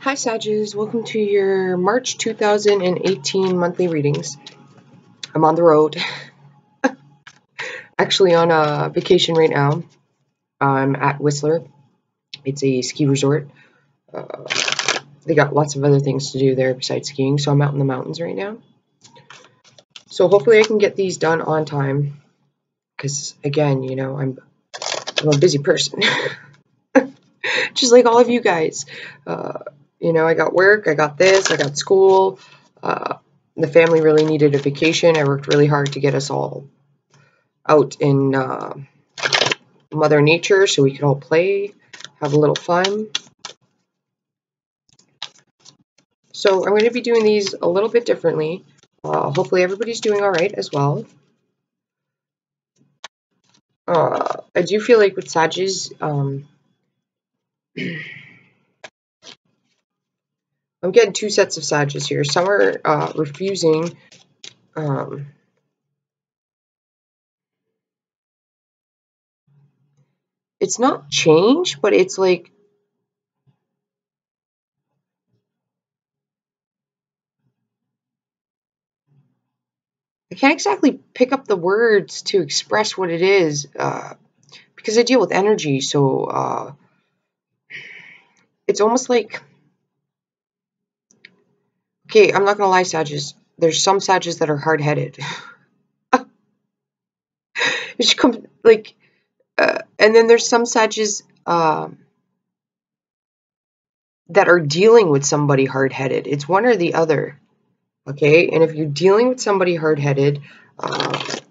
Hi Sages, welcome to your March 2018 monthly readings. I'm on the road, actually on a vacation right now. I'm at Whistler. It's a ski resort. They got lots of other things to do there besides skiing, so I'm out in the mountains right now. So hopefully I can get these done on time, because again, you know, I'm a busy person, just like all of you guys. You know, I got work, I got this, I got school. The family really needed a vacation. I worked really hard to get us all out in Mother Nature so we could all play, have a little fun. So I'm going to be doing these a little bit differently. Hopefully everybody's doing all right as well. I do feel like with Sages, I'm getting two sets of Sages here. Some are refusing. It's not change, but it's like I can't exactly pick up the words to express what it is because I deal with energy. So it's almost like, okay, I'm not going to lie, Sages. There's some Sages that are hard-headed. Like, and then there's some Sages that are dealing with somebody hard-headed. It's one or the other, okay? And if you're dealing with somebody hard-headed,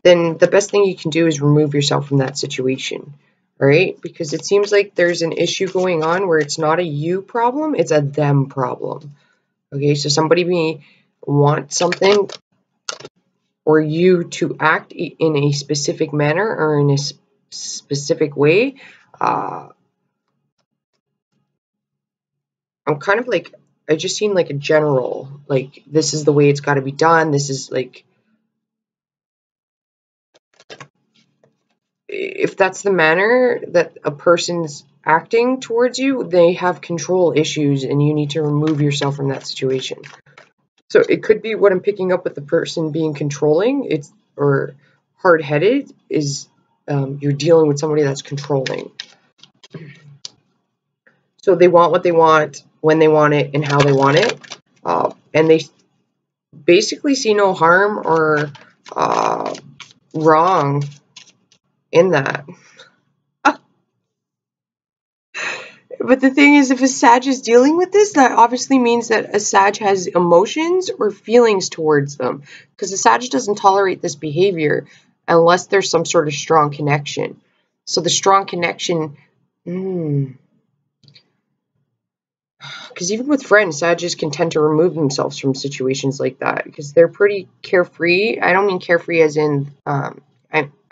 then the best thing you can do is remove yourself from that situation, all right? Because it seems like there's an issue going on where it's not a you problem, it's a them problem, okay? So somebody may want something or you to act in a specific manner or in a specific way. I'm kind of like, I just seen like a general, like this is the way it's got to be done. This is like, if that's the manner that a person's acting towards you, they have control issues and you need to remove yourself from that situation. So it could be what I'm picking up with the person being controlling, or hard-headed, is you're dealing with somebody that's controlling. So they want what they want, when they want it, and how they want it. And they basically see no harm or wrong in that. But the thing is, if a Sag is dealing with this, that obviously means that a Sag has emotions or feelings towards them. Because a Sag doesn't tolerate this behavior unless there's some sort of strong connection. So the strong connection... Because even with friends, Sages can tend to remove themselves from situations like that. Because they're pretty carefree. I don't mean carefree as in...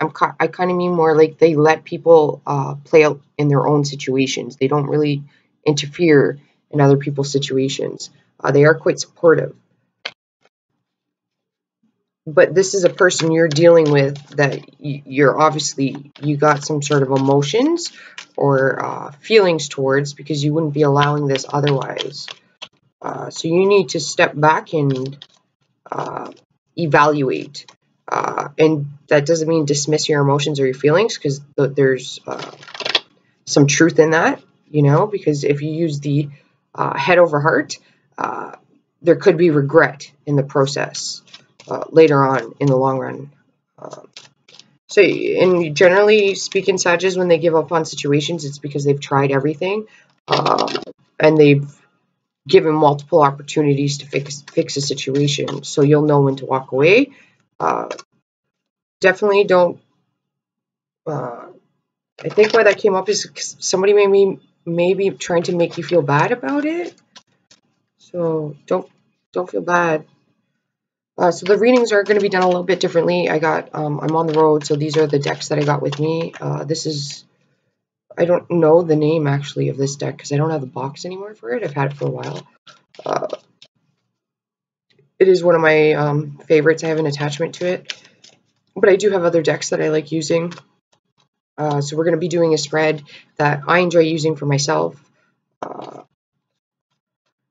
I kind of mean more like they let people play out in their own situations. They don't really interfere in other people's situations. They are quite supportive. But this is a person you're dealing with that you're obviously, you got some sort of emotions or feelings towards, because you wouldn't be allowing this otherwise. So you need to step back and evaluate. And that doesn't mean dismiss your emotions or your feelings, because there's some truth in that, you know, because if you use the head over heart, there could be regret in the process later on in the long run. So, and generally speaking, Sages, when they give up on situations, it's because they've tried everything and they've given multiple opportunities to fix a situation. So you'll know when to walk away. Definitely don't. I think why that came up is somebody maybe trying to make you feel bad about it. So don't feel bad. So the readings are going to be done a little bit differently. I'm on the road, so these are the decks that I got with me. This is, I don't know the name actually of this deck because I don't have the box anymore for it. I've had it for a while. It is one of my favorites. I have an attachment to it. But I do have other decks that I like using. So we're going to be doing a spread that I enjoy using for myself.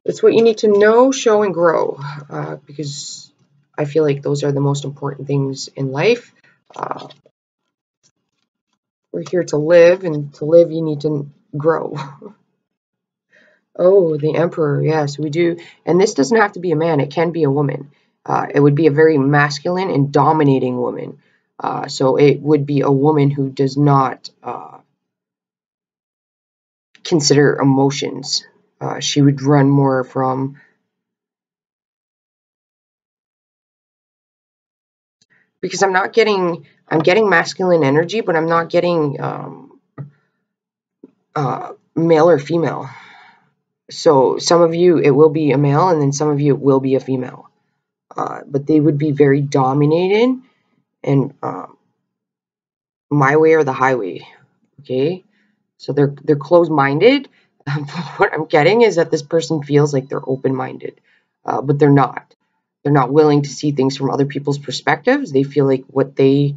It's what you need to know, show, and grow, because I feel like those are the most important things in life. We're here to live, and to live you need to grow. Oh, the Emperor, yes, we do. And this doesn't have to be a man, it can be a woman. It would be a very masculine and dominating woman. So it would be a woman who does not consider emotions. She would run more from, because I'm getting masculine energy, but I'm not getting male or female. So some of you, it will be a male, and then some of you, it will be a female. But they would be very dominated, and my way or the highway. Okay, so they're closed-minded. What I'm getting is that this person feels like they're open-minded, but they're not. They're not willing to see things from other people's perspectives. They feel like they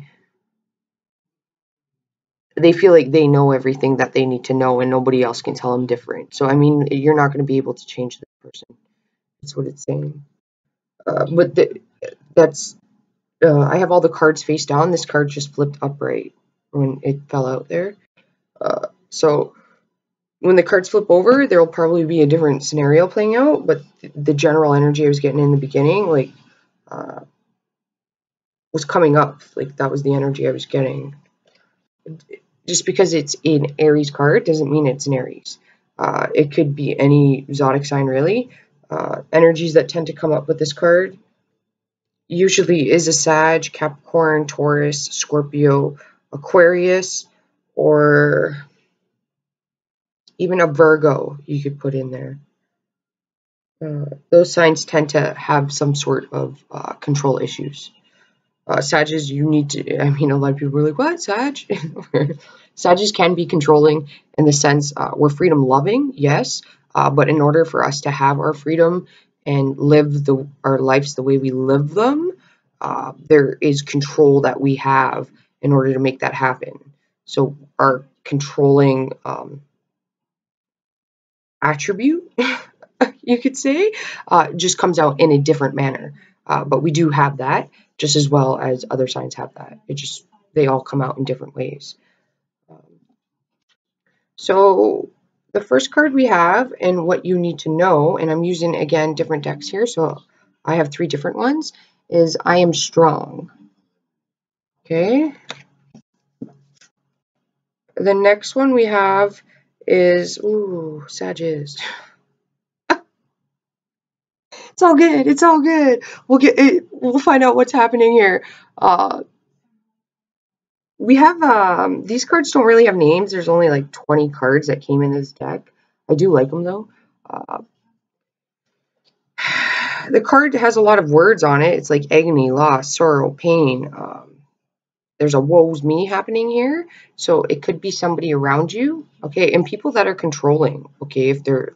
feel like they know everything that they need to know, and nobody else can tell them different. So I mean, you're not going to be able to change this person. That's what it's saying. But that's I have all the cards face down. This card just flipped upright when it fell out there. So when the cards flip over, there will probably be a different scenario playing out. But the general energy I was getting in the beginning, like, was coming up. Like, that was the energy I was getting. Just because it's an Aries card doesn't mean it's an Aries. It could be any zodiac sign, really. Energies that tend to come up with this card usually is a Sag, Capricorn, Taurus, Scorpio, Aquarius, or even a Virgo you could put in there. Those signs tend to have some sort of control issues. Sages, you need to, I mean, a lot of people are like, what, Sag? Sages can be controlling in the sense we're freedom loving, yes, but in order for us to have our freedom and live our lives the way we live them, there is control that we have in order to make that happen. So our controlling attribute, you could say, just comes out in a different manner. But we do have that just as well as other signs have that. They all come out in different ways. So the first card we have, and what you need to know, and I'm using, again, different decks here, so I have 3 different ones, is I am strong. Okay. The next one we have is, ooh, Sagittarius. It's all good. It's all good. We'll find out what's happening here. We have these cards don't really have names. There's only like 20 cards that came in this deck. I do like them though. The card has a lot of words on it. It's like agony, loss, sorrow, pain. There's a woe's me happening here. So it could be somebody around you, okay? And people that are controlling, okay? If they're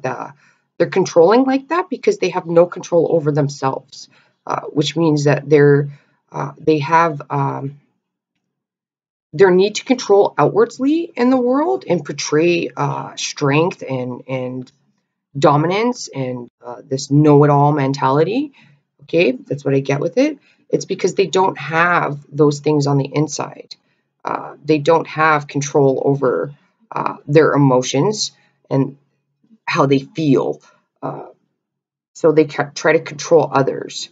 controlling like that because they have no control over themselves, which means that they have their need to control outwardly in the world and portray strength and dominance and this know-it-all mentality. Okay, that's what I get with it. It's because they don't have those things on the inside. They don't have control over their emotions and how they feel. So they try to control others.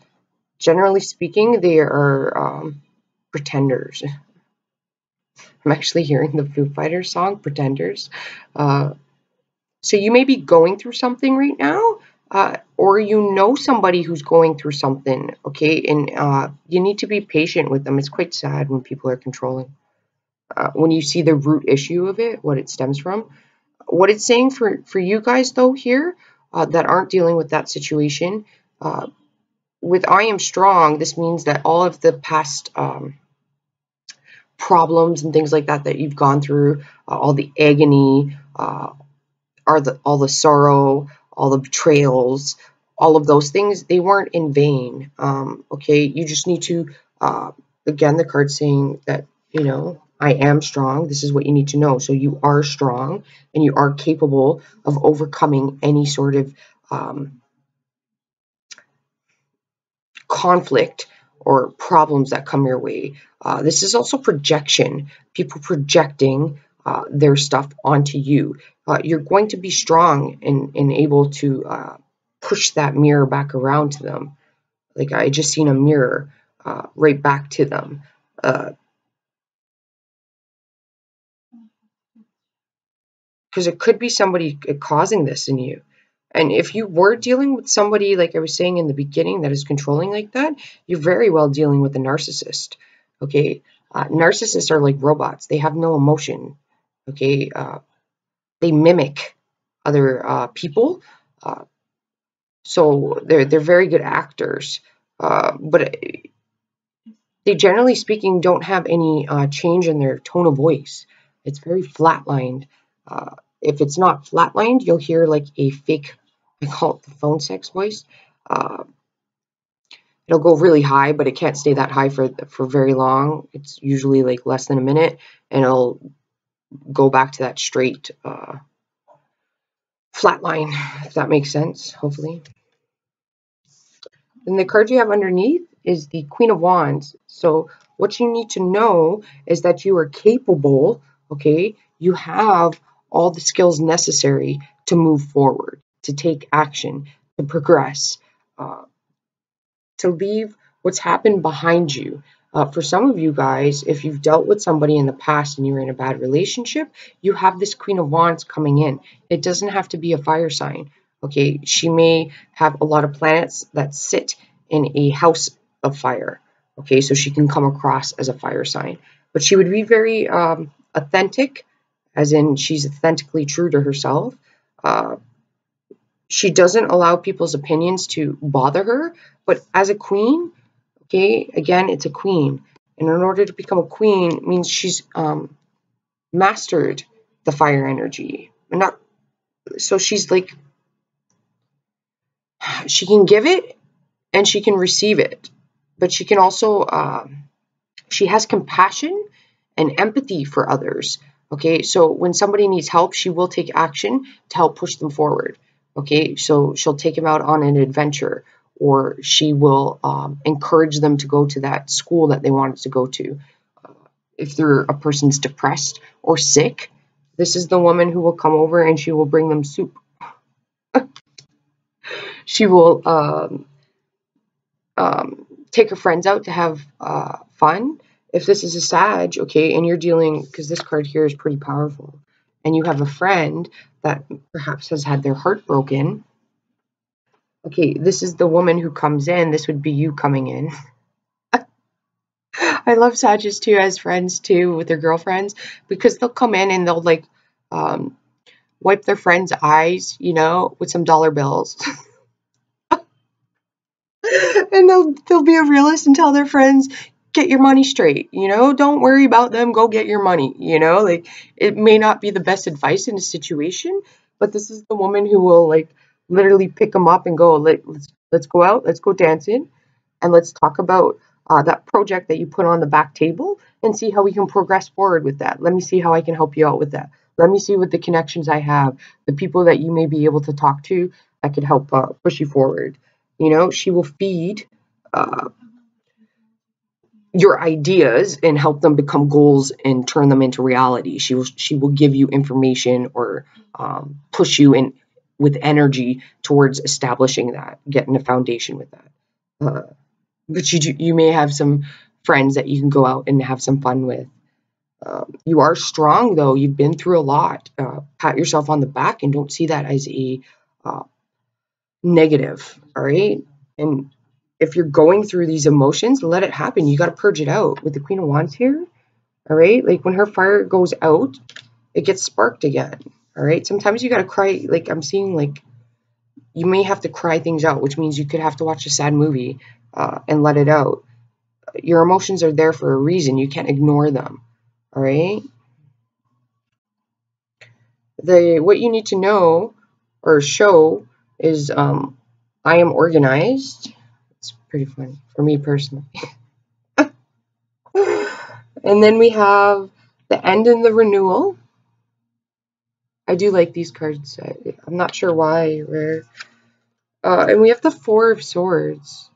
Generally speaking, they are pretenders. I'm actually hearing the Foo Fighters song, Pretenders. So you may be going through something right now, or you know somebody who's going through something, okay? And you need to be patient with them. It's quite sad when people are controlling. When you see the root issue of it, what it stems from. What it's saying for you guys, though, here, that aren't dealing with that situation, with I am strong, this means that all of the past problems and things like that you've gone through, all the agony, all the sorrow, all the betrayals, all of those things, they weren't in vain. Okay, you just need to, again, the card's saying that, you know, I am strong. This is what you need to know. So you are strong and you are capable of overcoming any sort of conflict or problems that come your way. This is also projection, people projecting their stuff onto you. You're going to be strong and able to push that mirror back around to them. Like I just seen a mirror right back to them. Because it could be somebody causing this in you. And if you were dealing with somebody, like I was saying in the beginning, that is controlling like that, you're very well dealing with a narcissist. Okay, narcissists are like robots. They have no emotion. Okay, they mimic other people, so they're very good actors. But they, generally speaking, don't have any change in their tone of voice. It's very flatlined. If it's not flatlined, you'll hear like a fake, I call it the phone sex voice. It'll go really high, but it can't stay that high for very long. It's usually like less than a minute, and it'll go back to that straight flat line, if that makes sense, hopefully. Then the card you have underneath is the Queen of Wands. So what you need to know is that you are capable, okay? You have all the skills necessary to move forward, to take action, to progress, to leave what's happened behind you. For some of you guys, if you've dealt with somebody in the past and you were in a bad relationship, you have this Queen of Wands coming in. It doesn't have to be a fire sign. Okay, she may have a lot of planets that sit in a house of fire. Okay, so she can come across as a fire sign, but she would be very authentic, as in she's authentically true to herself. She doesn't allow people's opinions to bother her, but as a queen, okay, again, it's a queen. And in order to become a queen, it means she's mastered the fire energy. So she's like, she can give it and she can receive it, but she can also, she has compassion and empathy for others. Okay, so when somebody needs help, she will take action to help push them forward. Okay, so she'll take them out on an adventure, or she will encourage them to go to that school that they wanted to go to. If a person's depressed or sick, this is the woman who will come over and she will bring them soup. She will take her friends out to have fun. If this is a Sag, okay, and you're dealing, because this card here is pretty powerful, and you have a friend that perhaps has had their heart broken, okay, this is the woman who comes in. This would be you coming in. I love Sagittarius too as friends too with their girlfriends, because they'll come in and they'll like wipe their friends' eyes, you know, with some dollar bills. And they'll be a realist and tell their friends, get your money straight, you know, don't worry about them, go get your money, you know, like it may not be the best advice in a situation, but this is the woman who will like literally pick them up and go, let's go out, let's go dancing, and let's talk about that project that you put on the back table and see how we can progress forward with that. Let me see how I can help you out with that. Let me see what the connections I have, the people that you may be able to talk to that could help push you forward. You know, she will feed your ideas and help them become goals and turn them into reality. She will give you information or push you in with energy towards establishing that, getting a foundation with that. But you may have some friends that you can go out and have some fun with. You are strong, though. You've been through a lot. Pat yourself on the back and don't see that as a negative, all right? And if you're going through these emotions, let it happen. You got to purge it out. With the Queen of Wands here, all right? Like when her fire goes out, it gets sparked again, all right? Sometimes you got to cry. Like I'm seeing like you may have to cry things out, which means you could have to watch a sad movie and let it out. Your emotions are there for a reason. You can't ignore them, all right? What you need to know or show is I am organized. It's pretty funny for me personally. And then we have the End and the Renewal. I do like these cards. I'm not sure why. And we have the Four of Swords.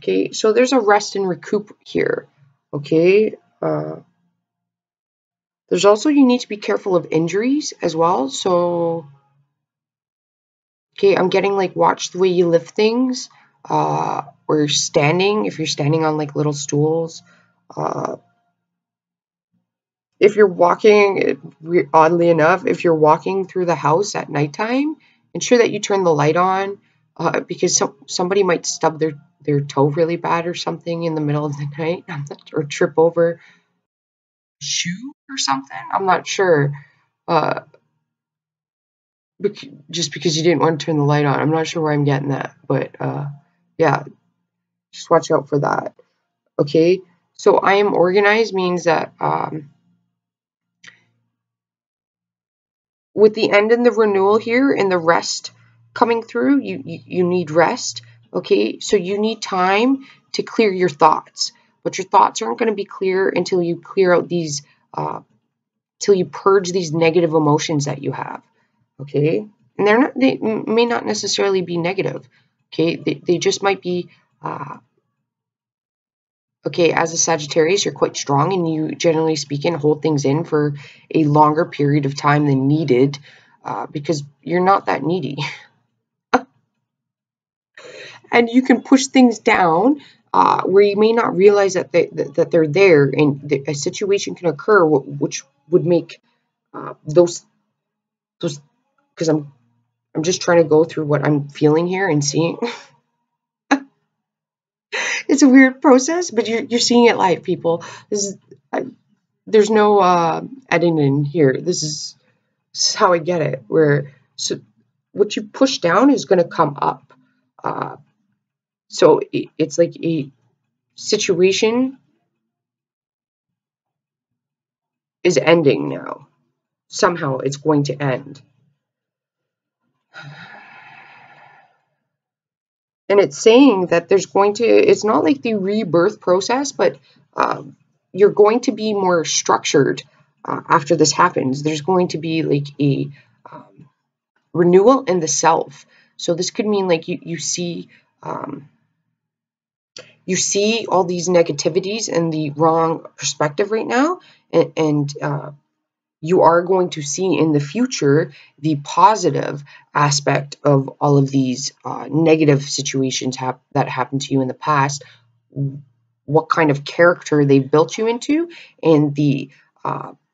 Okay, so there's a rest and recoup here. Okay, there's also, you need to be careful of injuries as well. So, okay, I'm getting like, watch the way you lift things, or standing, if you're standing on like little stools. If you're walking, oddly enough, if you're walking through the house at nighttime, ensure that you turn the light on, because somebody might stub their toe really bad or something in the middle of the night, or trip over a shoe or something. I'm not sure. Just because you didn't want to turn the light on. I'm not sure where I'm getting that, but yeah, just watch out for that. Okay, so I am organized means that with the end and the renewal here and the rest coming through, you need rest. Okay, so you need time to clear your thoughts, but your thoughts aren't going to be clear until you clear out these, till you purge these negative emotions that you have. Okay, and they may not necessarily be negative. Okay, they just might be, okay, as a Sagittarius, you're quite strong, and you, generally speaking, hold things in for a longer period of time than needed, because you're not that needy. And you can push things down, where you may not realize that they're there, and a situation can occur which would make those, because I'm just trying to go through what I'm feeling here and seeing. It's a weird process, but you're seeing it live, people. There's no editing here. This is how I get it. So what you push down is going to come up. So it's like a situation is ending now. Somehow it's going to end. And it's saying that it's not like the rebirth process, but you're going to be more structured after this happens. There's going to be like a renewal in the self. So this could mean like you see all these negativities and the wrong perspective right now, and you are going to see in the future the positive aspect of all of these negative situations that happened to you in the past, what kind of character they built you into, and the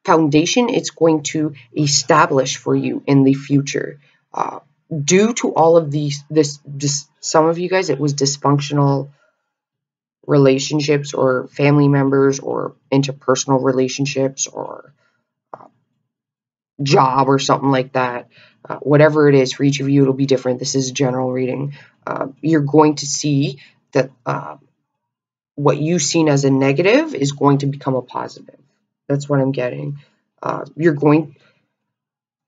foundation it's going to establish for you in the future. Due to all of these, some of you guys, it was dysfunctional relationships or family members or interpersonal relationships or job or something like that. Whatever it is, for each of you, it'll be different. This is a general reading. You're going to see that what you've seen as a negative is going to become a positive. That's what I'm getting.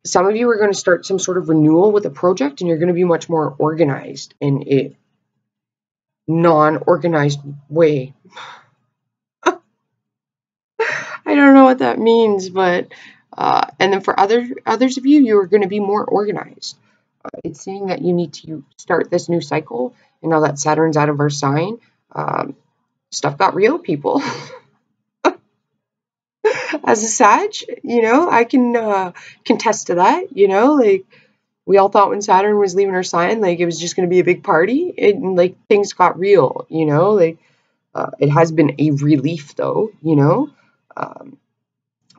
Some of you are going to start some sort of renewal with a project, and you're going to be much more organized in a non-organized way. I don't know what that means, but and then for others of you, you're going to be more organized. It's saying that you need to start this new cycle, and now that Saturn's out of our sign, stuff got real, people. As a Sag, I can contest to that. Like, we all thought when Saturn was leaving our sign, like, it was just going to be a big party, and like things got real. Like, it has been a relief, though.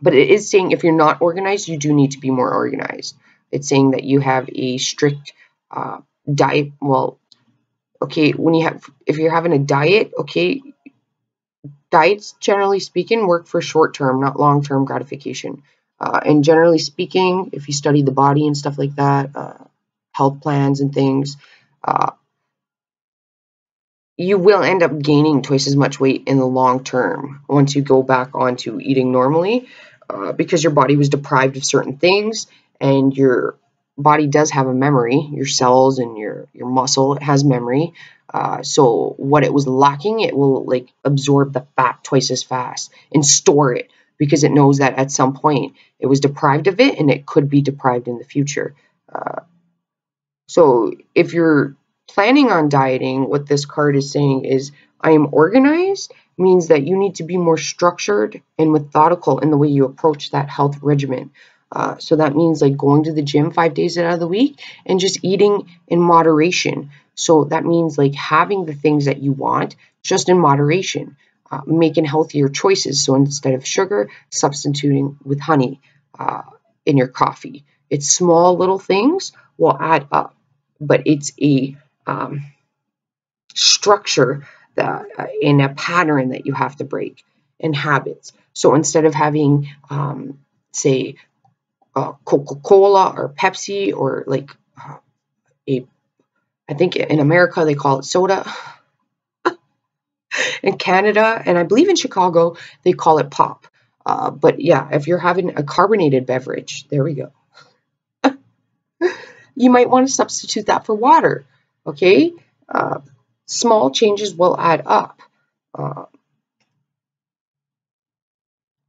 But it is saying if you're not organized, you do need to be more organized. It's saying that you have a strict diet. Well, okay, if you're having a diet, okay, diets, generally speaking, work for short-term, not long-term gratification. And generally speaking, if you study the body and stuff like that, health plans and things, you will end up gaining twice as much weight in the long term once you go back onto eating normally, because your body was deprived of certain things, and your body does have a memory. Your cells and your muscle, it has memory. So what it was lacking, it will like absorb the fat twice as fast and store it, because it knows that at some point it was deprived of it, and it could be deprived in the future. So if you're planning on dieting, what this card is saying is, I am organized, means that you need to be more structured and methodical in the way you approach that health regimen. So that means like going to the gym 5 days out of the week and just eating in moderation. So that means like having the things that you want just in moderation, making healthier choices. So instead of sugar, substituting with honey in your coffee. It's small little things will add up, but it's a structure that in a pattern that you have to break, in habits. So instead of having, say, Coca-Cola or Pepsi or like I think in America they call it soda. In Canada, and I believe in Chicago, they call it pop. But yeah, if you're having a carbonated beverage, there we go. You might want to substitute that for water, okay? Small changes will add up.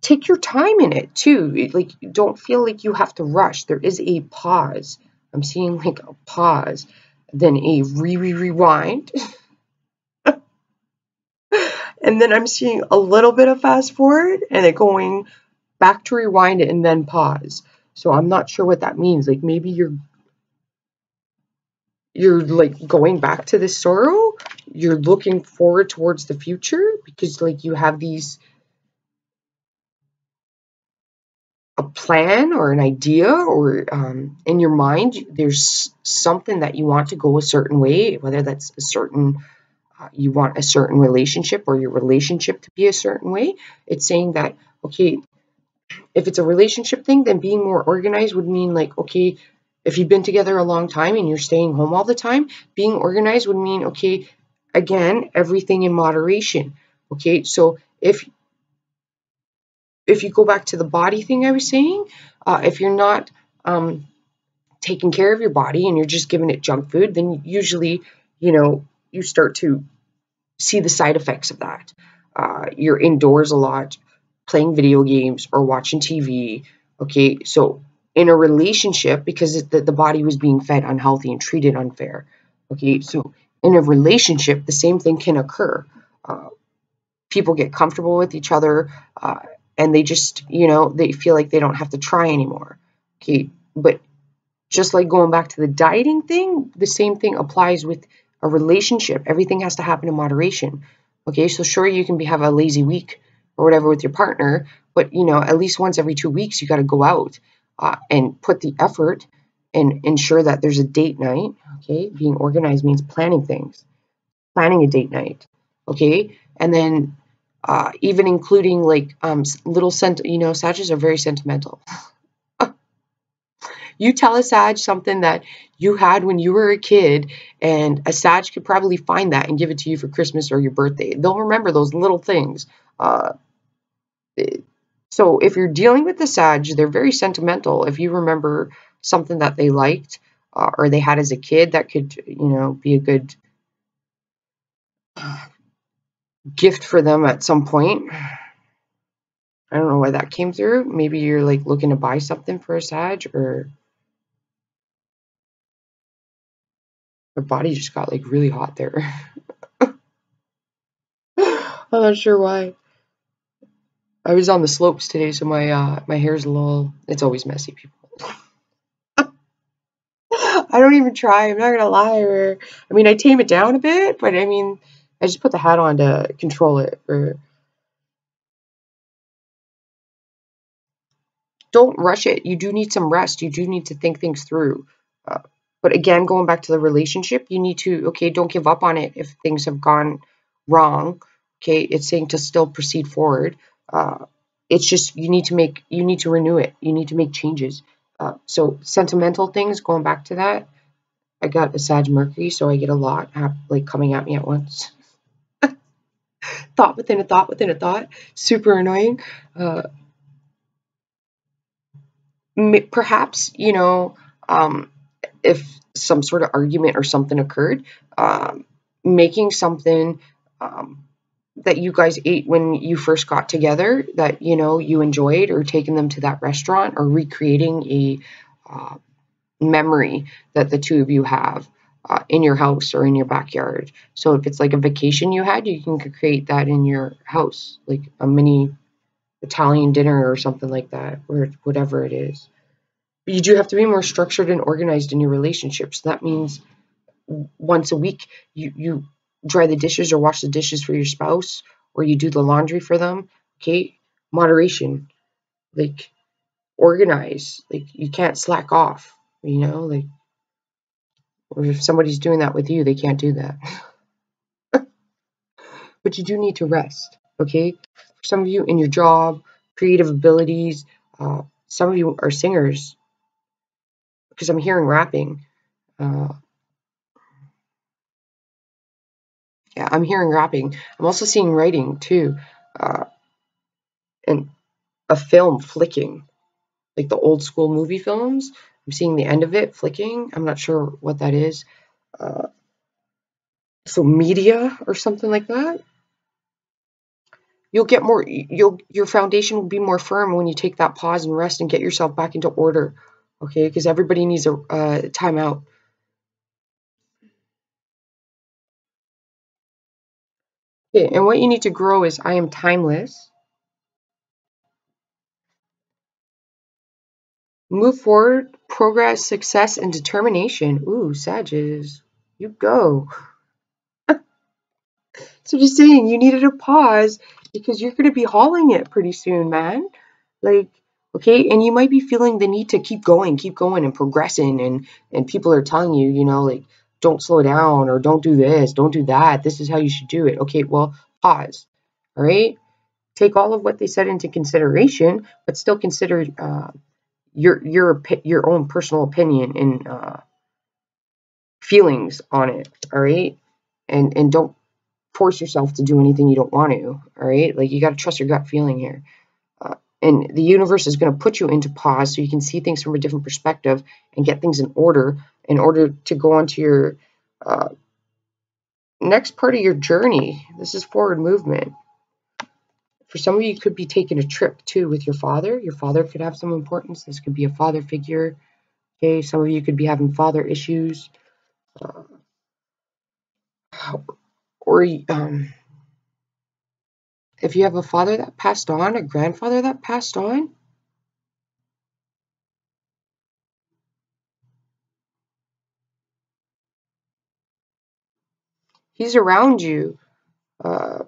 Take your time in it too. Like, don't feel like you have to rush. There is a pause. I'm seeing like a pause, then a rewind. And then I'm seeing a little bit of fast forward and it going back to rewind it and then pause. So I'm not sure what that means. Like maybe you're like going back to the sorrow. You're looking forward towards the future because like you have a plan or an idea or in your mind, there's something that you want to go a certain way, whether that's a certain, you want a certain relationship or your relationship to be a certain way. It's saying that, okay, if it's a relationship thing, then being more organized would mean like, okay, if you've been together a long time and you're staying home all the time, being organized would mean, okay, again, everything in moderation. Okay, so if you go back to the body thing I was saying, if you're not taking care of your body and you're just giving it junk food, then usually, you start to see the side effects of that. You're indoors a lot, playing video games or watching TV. Okay, so in a relationship, because the body was being fed unhealthy and treated unfair. Okay, so in a relationship, the same thing can occur. People get comfortable with each other and they just, they feel like they don't have to try anymore. Okay, but just like going back to the dieting thing, the same thing applies with a relationship. Everything has to happen in moderation. Okay, so sure, you can have a lazy week or whatever with your partner, but at least once every 2 weeks, you got to go out and put the effort and ensure that there's a date night. Okay, being organized means planning things, planning a date night. Okay, and then even including like little Sages are very sentimental. You tell a Sag something that you had when you were a kid, and a Sag could probably find that and give it to you for Christmas or your birthday. They'll remember those little things. So if you're dealing with the Sag, they're very sentimental. If you remember something that they liked or they had as a kid, that could, be a good gift for them at some point. I don't know why that came through. Maybe you're like looking to buy something for a Sag, or their body just got like really hot there. I'm not sure why. I was on the slopes today, so my hair's a little, it's always messy, people. I don't even try, I'm not gonna lie. I tame it down a bit, but I just put the hat on to control it. Or don't rush it. You do need some rest. You do need to think things through. But again, going back to the relationship, you need to, okay, don't give up on it if things have gone wrong. Okay, it's saying to still proceed forward. It's just you need to renew it. You need to make changes. So sentimental things, going back to that, I got a Sag Mercury, so I get a lot like coming at me at once. Thought within a thought within a thought. Super annoying. Perhaps, if some sort of argument or something occurred, making something that you guys ate when you first got together that, you enjoyed, or taking them to that restaurant, or recreating a memory that the two of you have. in your house or in your backyard. So if it's like a vacation you had, you can create that in your house, like a mini Italian dinner or something like that, or whatever it is. But you do have to be more structured and organized in your relationships. That means once a week you dry the dishes or wash the dishes for your spouse, or you do the laundry for them. Okay, moderation, like organize, like you can't slack off, like, or if somebody's doing that with you, they can't do that. But you do need to rest. Okay, for some of you in your job, creative abilities, some of you are singers, because I'm hearing rapping. Yeah, I'm hearing rapping. I'm also seeing writing too, and a film flicking, like the old school movie films. I'm seeing the end of it flicking. I'm not sure what that is. So media or something like that. You'll get more. Your foundation will be more firm when you take that pause and rest and get yourself back into order. Okay, because everybody needs a time out. Okay, and what you need to grow is I am timeless. Move forward, progress, success, and determination. Ooh, Sages, you go. So just saying, you needed a pause because you're going to be hauling it pretty soon, man. Like, okay, and you might be feeling the need to keep going and progressing, and people are telling you, like, don't slow down or don't do this, don't do that. This is how you should do it. Okay, well, pause. All right, take all of what they said into consideration, but still consider your own personal opinion and feelings on it. All right, and don't force yourself to do anything you don't want to. All right, like you got to trust your gut feeling here. And the universe is going to put you into pause so you can see things from a different perspective and get things in order to go on to your next part of your journey. This is forward movement. For some of you, you could be taking a trip too with your father. Your father could have some importance. This could be a father figure. Okay, some of you could be having father issues, or if you have a father that passed on, a grandfather that passed on, he's around you. Uh,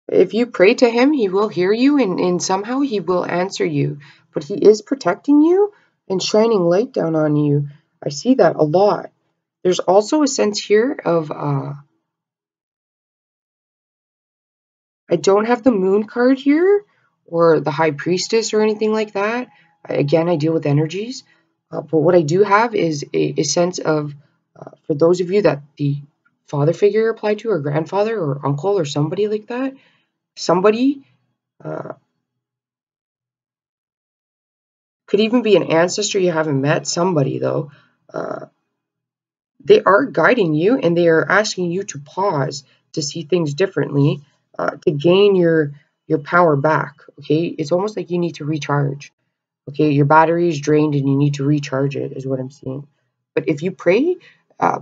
If you pray to him, he will hear you, and somehow he will answer you. But he is protecting you and shining light down on you. I see that a lot. There's also a sense here of, I don't have the moon card here, or the high priestess or anything like that. Again, I deal with energies. But what I do have is a sense of, for those of you that the father figure applied to, or grandfather, or uncle, or somebody like that, somebody, could even be an ancestor you haven't met, somebody though. They are guiding you, and they are asking you to pause, to see things differently, to gain your power back. Okay, it's almost like you need to recharge. Okay, your battery is drained and you need to recharge it, is what I'm seeing. But if you pray, uh,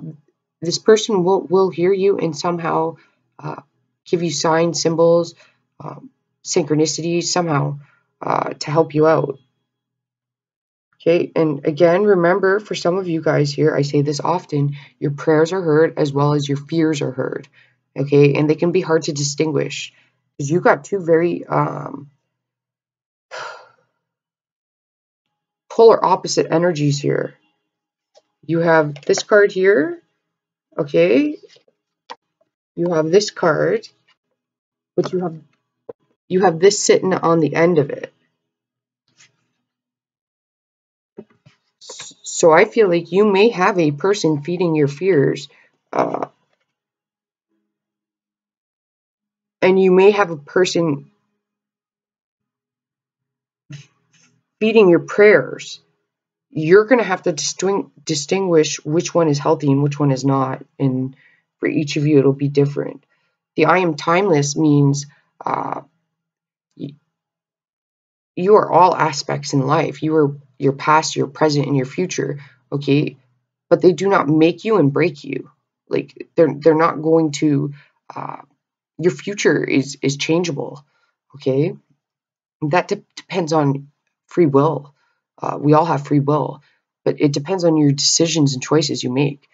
this person will hear you and somehow give you signs, symbols, synchronicities, somehow to help you out. Okay, and again, remember, for some of you guys here, I say this often, your prayers are heard as well as your fears are heard. Okay, and they can be hard to distinguish because you got two very polar opposite energies here. You have this card here, okay? You have this card, but you have this sitting on the end of it. So I feel like you may have a person feeding your fears, and you may have a person feeding your prayers. You're going to have to distinguish which one is healthy and which one is not. And for each of you, it'll be different. The I am timeless means you are all aspects in life. You are your past, your present, and your future. Okay. but they do not make you and break you. Like they're not going to. Your future is changeable. Okay, that depends on free will. We all have free will, but it depends on your decisions and choices you make.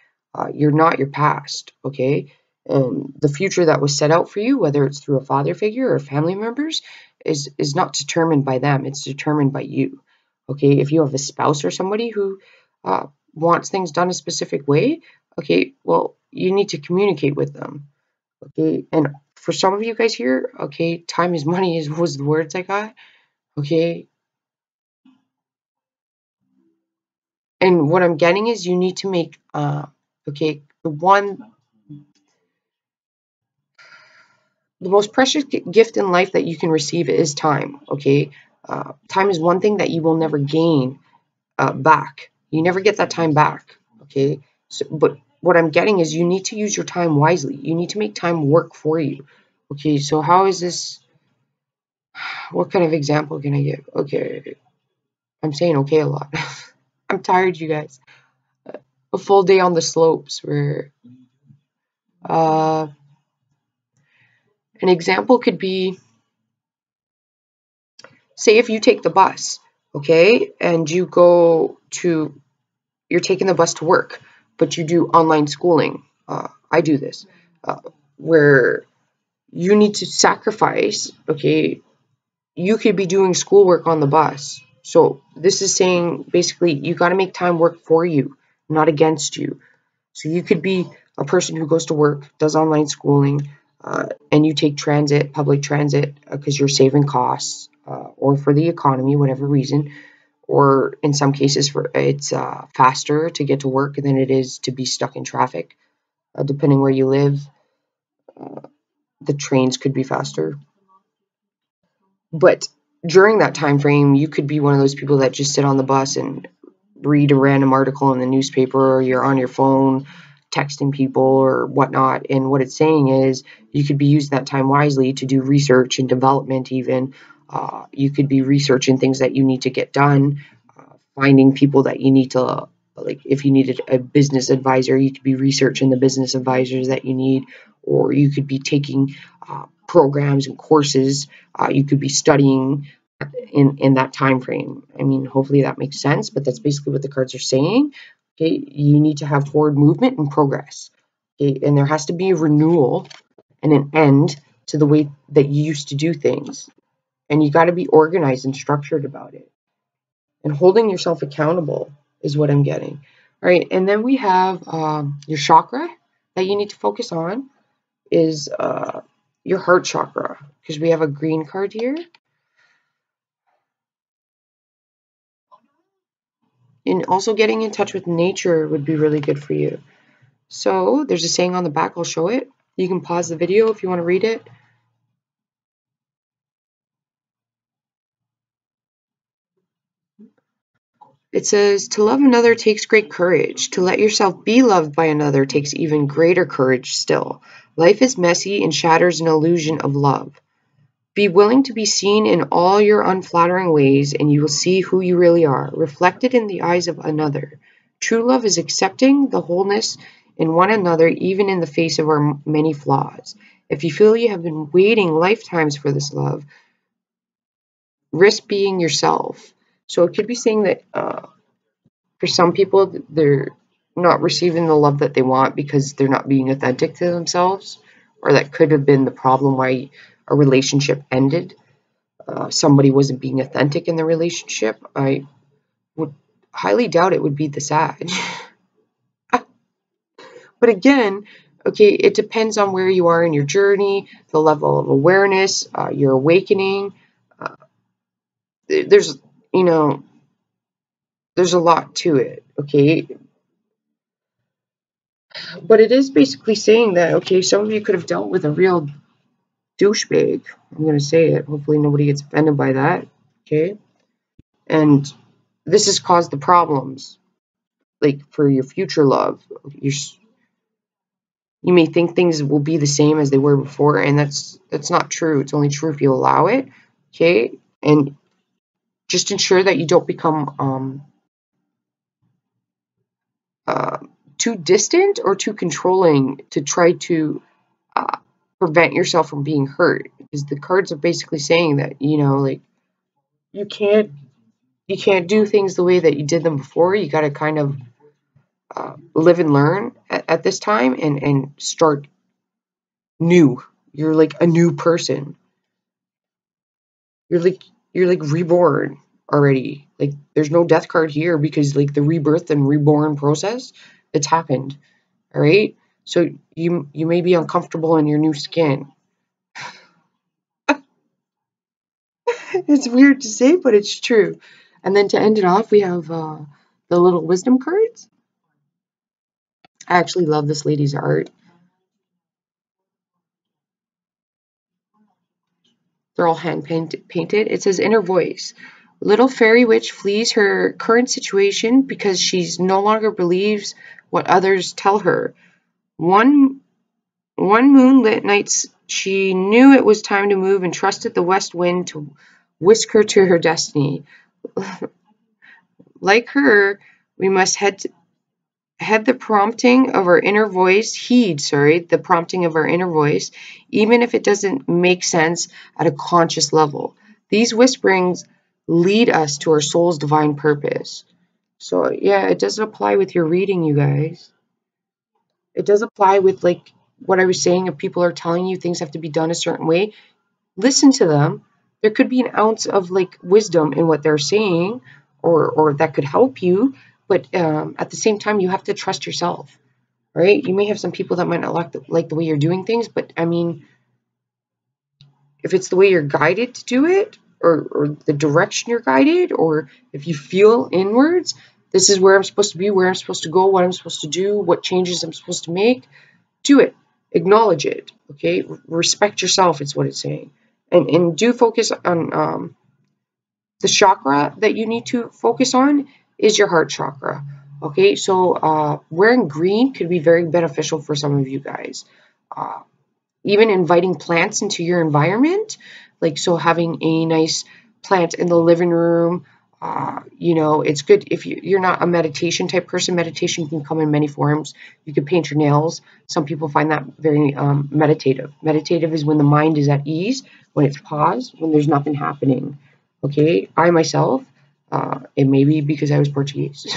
You're not your past. Okay, and the future that was set out for you, whether it's through a father figure or family members, is not determined by them. It's determined by you. Okay, if you have a spouse or somebody who wants things done a specific way, okay, well, you need to communicate with them. Okay, and for some of you guys here, okay, time is money was the words I got. Okay, and what I'm getting is you need to make okay, the most precious gift in life that you can receive is time. Okay, time is one thing that you will never gain back. You never get that time back. Okay, so but what I'm getting is you need to use your time wisely. You need to make time work for you. Okay, so how is this? What kind of example can I give? Okay, I'm saying okay a lot. I'm tired, you guys. A full day on the slopes where uh, an example could be, say if you take the bus, okay, and you're taking the bus to work, but you do online schooling. I do this, where you need to sacrifice, okay, you could be doing schoolwork on the bus. So this is saying basically you got to make time work for you, not against you. So you could be a person who goes to work, does online schooling, and you take public transit, because you're saving costs, or for the economy, whatever reason, or in some cases it's faster to get to work than it is to be stuck in traffic. Depending where you live, the trains could be faster. But during that time frame, you could be one of those people that just sit on the bus and read a random article in the newspaper, or you're on your phone texting people or whatnot. And what it's saying is you could be using that time wisely to do research and development even. You could be researching things that you need to get done, finding people that you need to, like if you needed a business advisor, you could be researching the business advisors that you need, or you could be taking programs and courses. You could be studying in that time frame. I mean, hopefully that makes sense, but that's basically what the cards are saying. Okay, you need to have forward movement and progress. Okay, and there has to be a renewal and an end to the way that you used to do things. And you got to be organized and structured about it. And holding yourself accountable is what I'm getting. All right, and then we have your chakra that you need to focus on is your heart chakra, because we have a green card here. And also getting in touch with nature would be really good for you. So there's a saying on the back, I'll show it. You can pause the video if you want to read it. It says, to love another takes great courage. To let yourself be loved by another takes even greater courage still. Life is messy and shatters an illusion of love. Be willing to be seen in all your unflattering ways, and you will see who you really are, reflected in the eyes of another. True love is accepting the wholeness in one another, even in the face of our many flaws. If you feel you have been waiting lifetimes for this love, risk being yourself. So it could be saying that for some people, they're not receiving the love that they want because they're not being authentic to themselves, or that could have been the problem why a relationship ended. Somebody wasn't being authentic in the relationship. I would highly doubt it would be the Sag. But again, okay, it depends on where you are in your journey, the level of awareness, your awakening. There's, you know, there's a lot to it, okay? But it is basically saying that, okay, some of you could have dealt with a real douchebag. I'm going to say it. Hopefully nobody gets offended by that, okay? And this has caused the problems, like for your future love. You may think things will be the same as they were before, and that's not true. It's only true if you allow it, okay? And just ensure that you don't become too distant or too controlling to try to prevent yourself from being hurt, because the cards are basically saying that, you know, like, you can't do things the way that you did them before. You got to kind of live and learn at this time, and start new. You're like a new person. You're like reborn already. Like, there's no death card here, because like the rebirth and reborn process, it's happened. All right. So you may be uncomfortable in your new skin. It's weird to say, but it's true. And then to end it off, we have the little wisdom cards. I actually love this lady's art. They're all hand painted. It says inner voice. Little fairy witch flees her current situation because she's no longer believes what others tell her. One moonlit night, she knew it was time to move and trusted the west wind to whisk her to her destiny. Like her, we must heed the prompting of our inner voice, the prompting of our inner voice, even if it doesn't make sense at a conscious level. These whisperings lead us to our soul's divine purpose. So yeah, it does apply with your reading, you guys. It does apply with, like, what I was saying. If people are telling you things have to be done a certain way, listen to them. There could be an ounce of like wisdom in what they're saying, or that could help you. But at the same time, you have to trust yourself, right? You may have some people that might not like the way you're doing things, but I mean, if it's the way you're guided to do it, or the direction you're guided, or if you feel inwards, this is where I'm supposed to be, where I'm supposed to go, what I'm supposed to do, what changes I'm supposed to make, do it. Acknowledge it, okay? Respect yourself, is what it's saying. And do focus on the chakra that you need to focus on is your heart chakra. Okay, so wearing green could be very beneficial for some of you guys. Even inviting plants into your environment, like, so having a nice plant in the living room, you know, it's good. If you're not a meditation type person, meditation can come in many forms. You could paint your nails. Some people find that very meditative. Meditative is when the mind is at ease, when it's paused, when there's nothing happening. Okay, I myself, it may be because I was Portuguese,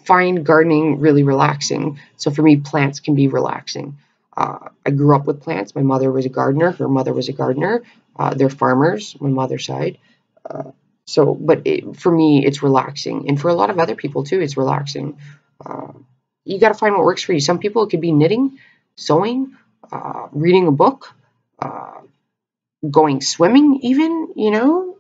find gardening really relaxing. So for me, plants can be relaxing. I grew up with plants. My mother was a gardener. Her mother was a gardener. They're farmers, my mother's side. But for me, it's relaxing. And for a lot of other people too, it's relaxing. You got to find what works for you. Some people, it could be knitting, sewing, reading a book, going swimming even, you know.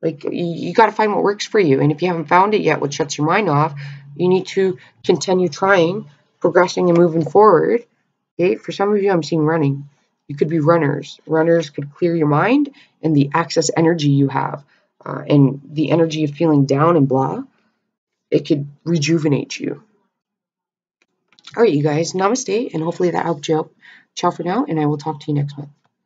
Like, you got to find what works for you. And if you haven't found it yet, what shuts your mind off, you need to continue trying, progressing, and moving forward. Okay, for some of you, I'm seeing running. You could be runners. Runners could clear your mind and the excess energy you have, and the energy of feeling down and blah. It could rejuvenate you. All right, you guys, namaste, and hopefully that helped you out. Ciao for now, and I will talk to you next month.